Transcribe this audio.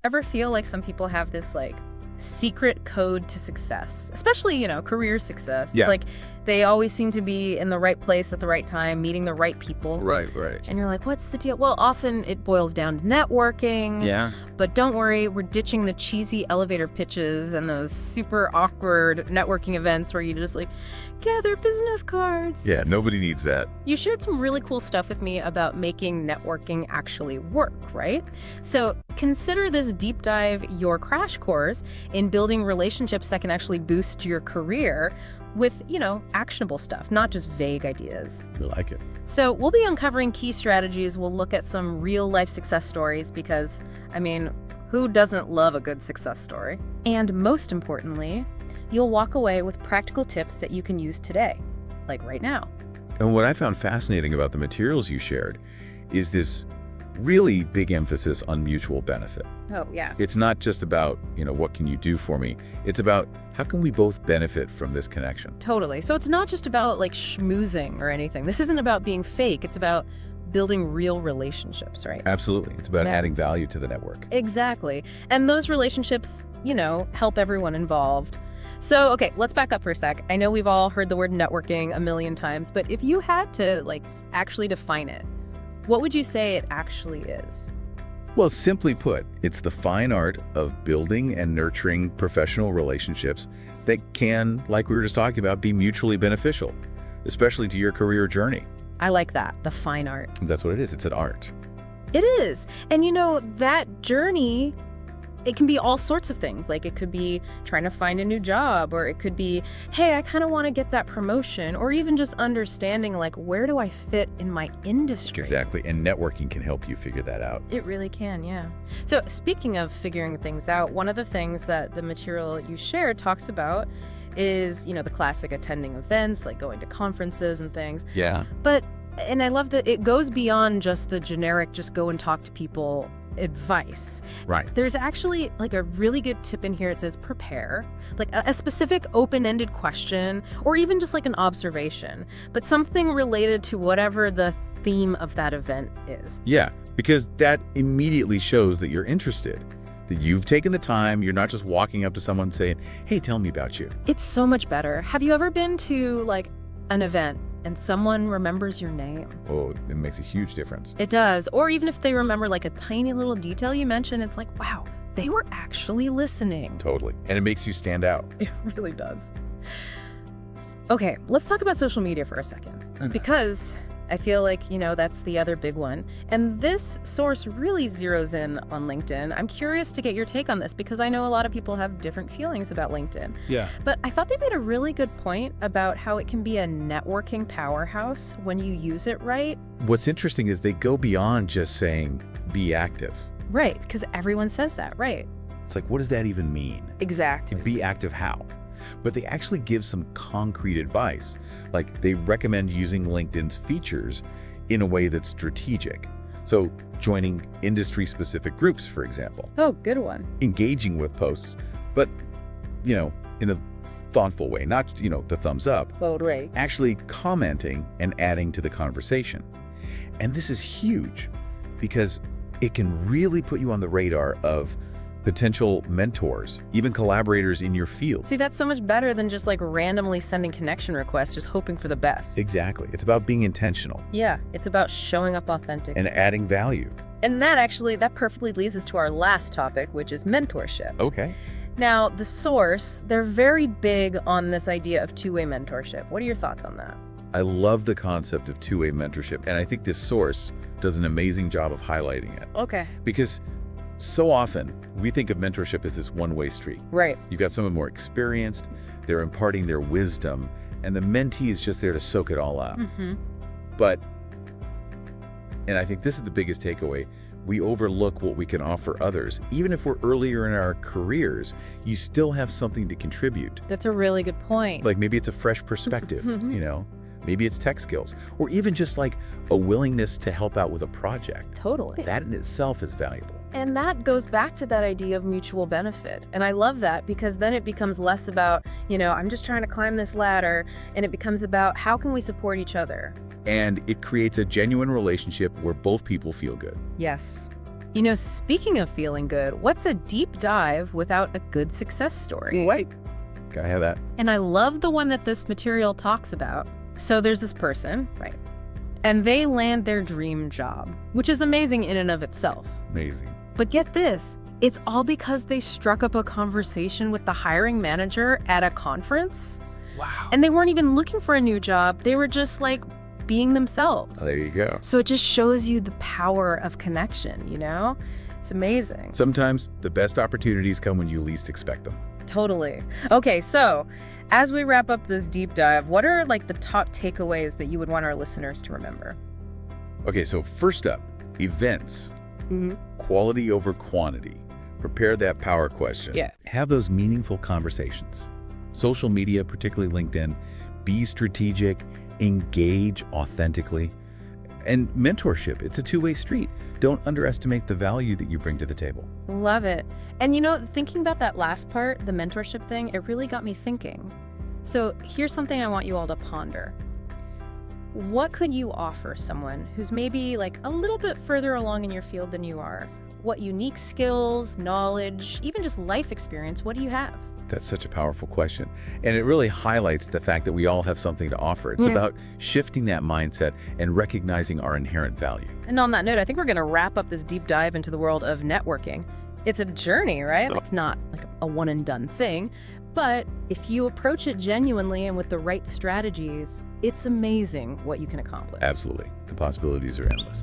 Ever feel like some people have this like secret code to success, especially, career success? Yeah. It's like they always seem to be in the right place at the right time, meeting the right people. Right. And you're like, what's the deal? Well, often it boils down to networking. Yeah. But don't worry, we're ditching the cheesy elevator pitches and those super awkward networking events where you just like gather business cards. Yeah, nobody needs that. You shared some really cool stuff with me about making networking actually work, right? So consider this deep dive your crash course in building relationships that can actually boost your career with, actionable stuff, not just vague ideas. I like it. So we'll be uncovering key strategies. We'll look at some real life success stories because, who doesn't love a good success story? And most importantly, you'll walk away with practical tips that you can use today, like right now. And what I found fascinating about the materials you shared is this really big emphasis on mutual benefit. Oh, yeah. It's not just about, what can you do for me? It's about how can we both benefit from this connection? Totally. So it's not just about like schmoozing or anything. This isn't about being fake. It's about building real relationships, right? Absolutely. It's about Yeah. adding value to the network. Exactly. And those relationships, help everyone involved. So, okay, let's back up for a sec. I know we've all heard the word networking a million times, but if you had to actually define it, what would you say it actually is? Well, simply put, it's the fine art of building and nurturing professional relationships that can, like we were just talking about, be mutually beneficial, especially to your career journey. I like that, the fine art. That's what it is. It's an art. It is. And that journey, it can be all sorts of things. Like it could be trying to find a new job, or it could be, hey, I kind of want to get that promotion, or even just understanding where do I fit in my industry? Exactly. And networking can help you figure that out. It really can, yeah. So speaking of figuring things out, one of the things that the material you shared talks about is, the classic attending events, like going to conferences and things. Yeah. And I love that it goes beyond just the generic, just go and talk to people advice. Right. There's actually a really good tip in here. It says prepare, a specific open-ended question, or even just an observation, but something related to whatever the theme of that event is. Yeah, because that immediately shows that you're interested, that you've taken the time. You're not just walking up to someone saying, hey, tell me about you. It's so much better. Have you ever been to an event and someone remembers your name? Oh, it makes a huge difference. It does. Or even if they remember a tiny little detail you mentioned, it's like, wow, they were actually listening. Totally. And it makes you stand out. It really does. Okay, let's talk about social media for a second. Because I feel like, that's the other big one. And this source really zeroes in on LinkedIn. I'm curious to get your take on this because I know a lot of people have different feelings about LinkedIn. Yeah. But I thought they made a really good point about how it can be a networking powerhouse when you use it right. What's interesting is they go beyond just saying, be active. Right, because everyone says that, right? It's like, what does that even mean? Exactly. Be active how? But they actually give some concrete advice. Like they recommend using LinkedIn's features in a way that's strategic. So joining industry-specific groups, for example. Oh, good one. Engaging with posts, but, in a thoughtful way, not, the thumbs up. Oh, right. Actually commenting and adding to the conversation. And this is huge because it can really put you on the radar of potential mentors, even collaborators in your field. See, that's so much better than just randomly sending connection requests, just hoping for the best. Exactly. It's about being intentional Yeah, it's about showing up authentic. and adding value. And that perfectly leads us to our last topic, which is mentorship. Okay. Now, the source, they're very big on this idea of two-way mentorship. What are your thoughts on that? I love the concept of two-way mentorship, and I think this source does an amazing job of highlighting it. Okay. Because so often we think of mentorship as this one-way street. Right. You've got someone more experienced, they're imparting their wisdom, and the mentee is just there to soak it all up. Mm-hmm. But, and I think this is the biggest takeaway, we overlook what we can offer others. Even if we're earlier in our careers, you still have something to contribute. That's a really good point. Like maybe it's a fresh perspective, Maybe it's tech skills, or even just a willingness to help out with a project. Totally. That in itself is valuable. And that goes back to that idea of mutual benefit. And I love that because then it becomes less about, I'm just trying to climb this ladder, and it becomes about how can we support each other? And it creates a genuine relationship where both people feel good. Yes. Speaking of feeling good, what's a deep dive without a good success story? Wait, gotta have that. And I love the one that this material talks about. So there's this person, right? And they land their dream job, which is amazing in and of itself. Amazing. But get this, it's all because they struck up a conversation with the hiring manager at a conference. Wow. And they weren't even looking for a new job. They were just like being themselves. Oh, there you go. So it just shows you the power of connection, It's amazing. Sometimes the best opportunities come when you least expect them. Totally. Okay, so as we wrap up this deep dive, what are like the top takeaways that you would want our listeners to remember? Okay, so first up, events. Quality over quantity. Prepare that power question. Yeah. Have those meaningful conversations. Social media, particularly LinkedIn, be strategic, engage authentically. And mentorship, it's a two-way street. Don't underestimate the value that you bring to the table. Love it. And thinking about that last part, the mentorship thing, it really got me thinking. So here's something I want you all to ponder. What could you offer someone who's maybe like a little bit further along in your field than you are? What unique skills, knowledge, even just life experience, what do you have? That's such a powerful question. And it really highlights the fact that we all have something to offer. It's about shifting that mindset and recognizing our inherent value. And on that note, I think we're going to wrap up this deep dive into the world of networking. It's a journey, right? It's not like a one and done thing. But if you approach it genuinely and with the right strategies, it's amazing what you can accomplish. Absolutely. The possibilities are endless.